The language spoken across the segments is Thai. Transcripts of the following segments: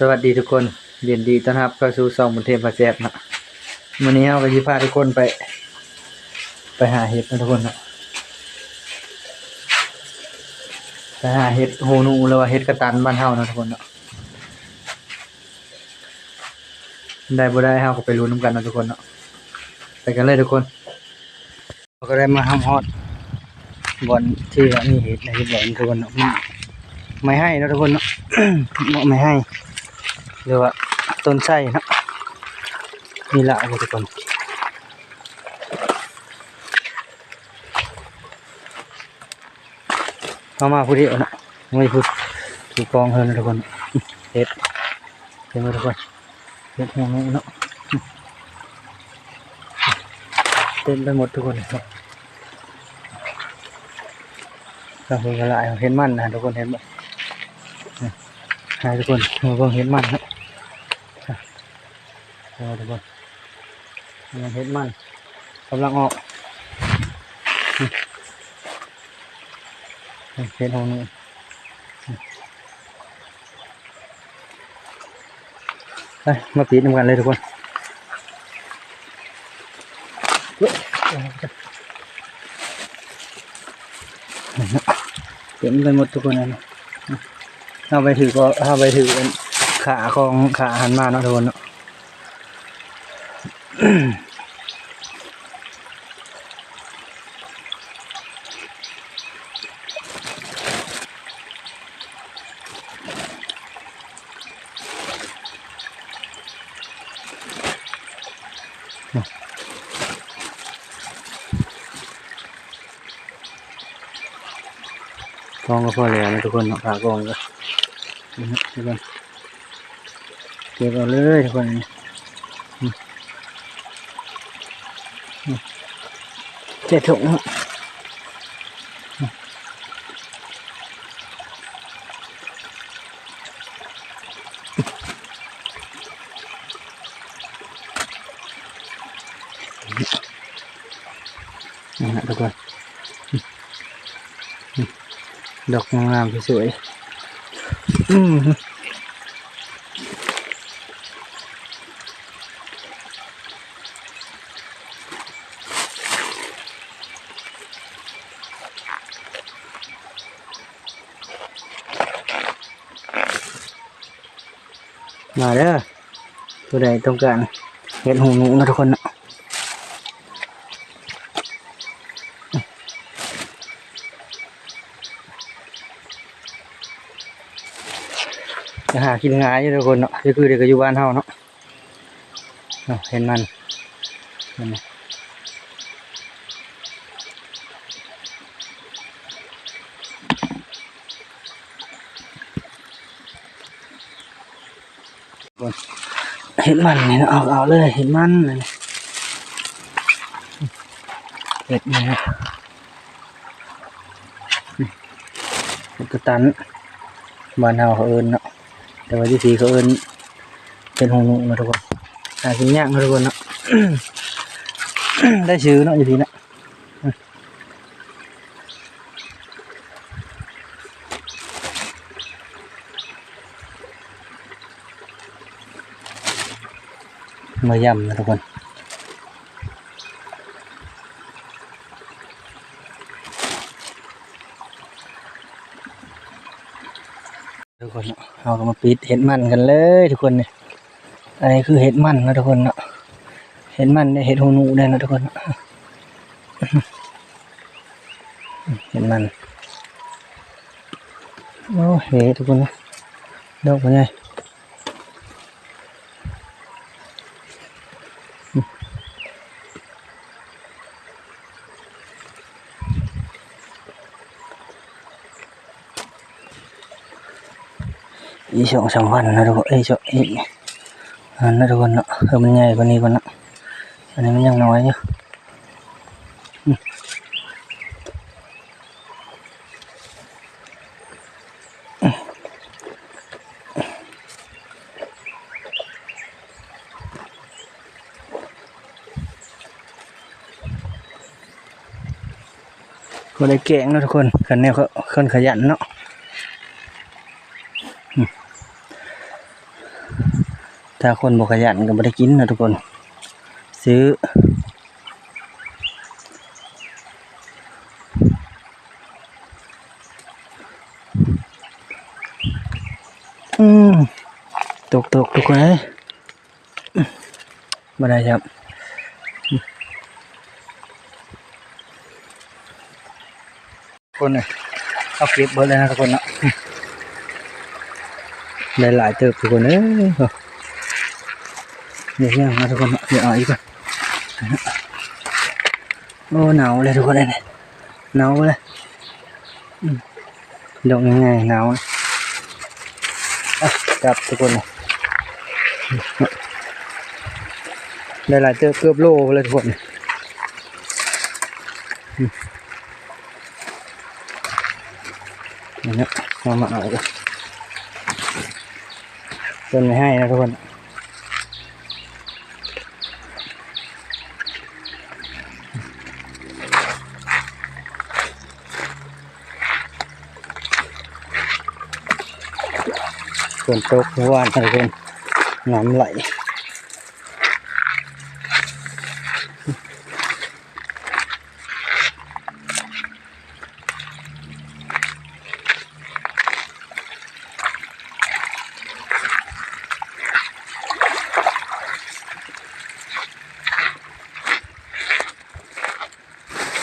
สวัสดีทุกคนยินดีต้อนรับเข้าสู่ช่องบุญเทพพาแซ่บนะวันนี้เราก็จะพาทุกคนไปหาเห็ดนะทุกคนนะไปหาเห็ดโฮนูหรือว่าเห็ดกระตันบ้านเฮานะทุกคนเนาะได้บ่ได้เฮาก็ไปลุ้นนำกันนะทุกคนเนาะไปกันเลยทุกคนเราก็ได้มาห้ำฮอดบอนที่มีเห็ดในเห็ดบ่อนทุกคนเนาะไม่ให้นะทุกคนเนาะ ไม่ให้หรือว่าต้นไทรเนาะนี่ละทุกคนเข้ามาพูดเดียวนะไม่พูดถูกกองเฮินนะทุกคนเห็ดเห็นไหมทุกคนเห็ดหัวงูเนาะเต็มไปหมดทุกคนครับเราเห็นกระไรเห็นมันนะทุกคนเห็นไหมให้ทุกคนมาเบิ่งเห็นมันนะทุกคนยังเห็นมันกำลังออกเห็ดหัวงูไปมาปีดนำกันเลยทุกคนเต็มไปหมดทุกคนนะเอาไปถือก็เอาไปถือขาของขาหันมาเนาะทุกคนเนาะกองก็พอแล้วนะทุกคนเนาะขากองก็ทุกคนเก็บเอาเลยทุกคนเจ็ดถุงนี่ฮะทุกคนดอกงามสวยมาเด้อตัวใดต้องการเห็ดหูงูนะทุกคนนะจะหากินง่ายอยู่ทุกคนเนาะก็คือเด็กอยู่บ้านเฮาเนาะเห็นมันเห็นมันเนี่ยเอาเลยเห็นมันเลยเห็ดเนี่ยเห็ดกระตันบ้านเฮาเขาเอิ้นเนาะแต่ว่าที่สีเขาเอิ้นเป็นหงส์นะทุกคนหากินยากนะทุกคนเนาะ ได้ชื่อเนาะอยู่ที่น่ะมายำนะทุกคนทุกคนเราก็มาปิดเห็ดมันกันเลยทุกคนเนี่ยอันนี้คือเห็ดมันนะทุกคนเนาะเห็ดมันได้เห็ดหูหนูได้นะทุกคนเห็ดมันโอ้เห็ดทุกคนนะดอกมันใหญ่อีสองสามวันนะทุกคนนะทุกคนเนาะมันใหญ่กว่านี้ก่อนเนาะอันนี้มันยังน้อยอยู่ก็ได้แกงนะทุกคนกันเนี่ยเขาคนขยันเนาะ ถ้าคนบ่ขยันก็บ่ได้กินนะทุกคนซื้อตกทุกคนเอ้ยบ่ได้ครับคนน่ะเอาเก็บเบิดเลยนะทุกคนเนาะได้หลายเติบทุกคนเอ้ยเดี๋ยวยังนะทุกคนเนาะเดี๋ยวเอาอีกก่อนโอ้หนาวเลยทุกคนเลยหนาวเลยดอกง่ายๆหนาวจับทุกคนเลยได้หลายเติบเกือบโลเลยทุกคนนี่นะมาเอาเลยต้นไม่ให้นะทุกคนฝนตกเมื่อวานทุกคนน้ำไหล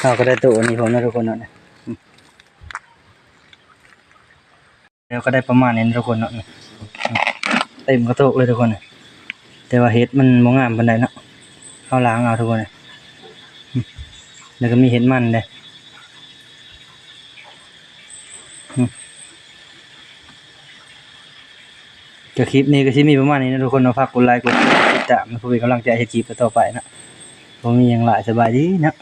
เราก็ได้ตัวนี้ผมนะทุกคนเนาะแล้วก็ได้ประมาณนี้ทุกคนเนาะเต็มกระโตกเลยทุกคนแต่ว่าเฮ็ดมันมองงามปานใดเนาะเอาล้างเอาทุกคนแล้วก็มีเห็ดมันเลยก็คลิปนี้ก็สิมีประมาณนี้นะทุกคนเนาะฝากกดไลค์กดติดตามเพื่อเป็นกำลังใจให้คลิปต่อไปนะผมมีอย่างหลายสบายดีนะ